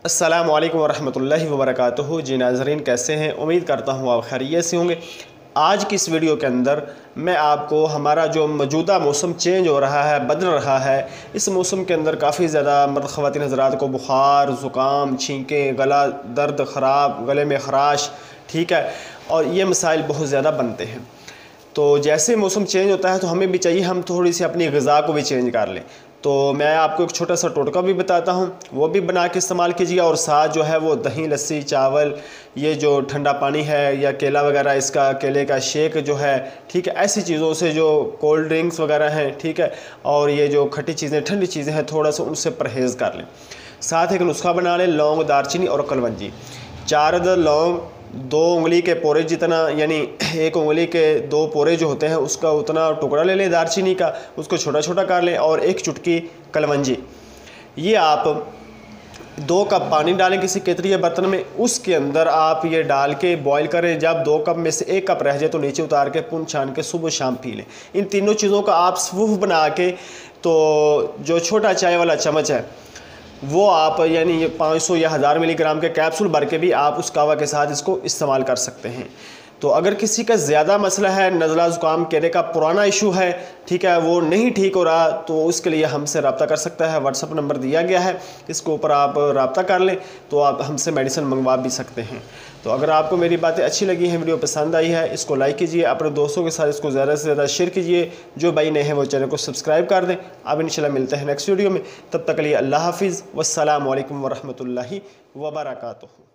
अस्सलामु अलैकुम वरहमतुल्लाहि वबरकातुहू। जी नाज़रीन, कैसे हैं? उम्मीद करता हूँ आप खैरियत से होंगे। आज की इस वीडियो के अंदर मैं आपको हमारा जो मौजूदा मौसम चेंज हो रहा है, बदल रहा है, इस मौसम के अंदर काफ़ी ज़्यादा ख़वातीन हज़रात को बुखार, ज़ुकाम, छींकें, गला दर्द ख़राब, गले में ख़राश, ठीक है, और ये मसाइल बहुत ज़्यादा बनते हैं। तो जैसे मौसम चेंज होता है तो हमें भी चाहिए हम थोड़ी सी अपनी ग़िज़ा को भी चेंज कर लें। तो मैं आपको एक छोटा सा टोटका भी बताता हूँ, वो भी बना के इस्तेमाल कीजिए। और साथ जो है वो दही, लस्सी, चावल, ये जो ठंडा पानी है या केला वगैरह, इसका केले का शेक जो है, ठीक है, ऐसी चीज़ों से, जो कोल्ड ड्रिंक्स वगैरह हैं, ठीक है, और ये जो खट्टी चीज़ें, ठंडी चीज़ें हैं, थोड़ा सा उनसे परहेज़ कर लें। साथ एक नुस्खा बना लें, लौंग, दालचीनी और कलवंजी। 4 अदद लौंग, 2 उंगली के पोरे जितना, यानी 1 उंगली के 2 पोरे जो होते हैं उसका उतना टुकड़ा ले लें दालचीनी का, उसको छोटा छोटा कर लें। और 1 चुटकी कलवंजी। ये आप 2 कप पानी डालें किसी केतली या बर्तन में, उसके अंदर आप ये डाल के बॉईल करें। जब 2 कप में से 1 कप रह जाए तो नीचे उतार के पुन छान के सुबह शाम पी लें। इन तीनों चीज़ों का आप सूफ बना के, तो जो छोटा चाय वाला चम्मच है वो आप, यानी ये 500 या 1000 मिलीग्राम के कैप्सूल भर के भी आप उस कावा के साथ इसको इस्तेमाल कर सकते हैं। तो अगर किसी का ज़्यादा मसला है, नज़ला ज़ुकाम केले का पुराना इशू है, ठीक है, वो नहीं ठीक हो रहा, तो उसके लिए हमसे रब्ता कर सकता है। व्हाट्सअप नंबर दिया गया है, इसके ऊपर आप रब्ता कर लें तो आप हमसे मेडिसिन मंगवा भी सकते हैं। तो अगर आपको मेरी बातें अच्छी लगी हैं, वीडियो पसंद आई है, इसको लाइक कीजिए, अपने दोस्तों के साथ इसको ज़्यादा से ज़्यादा शेयर कीजिए। जो भाई नए हैं वो चैनल को सब्सक्राइब कर दें। अब इंशाल्लाह मिलते हैं नेक्स्ट वीडियो में, तब तक के लिए अल्लाह हाफिज़, वस्सलामु अलैकुम वरहमतुल्लाहि वबरकातुहू।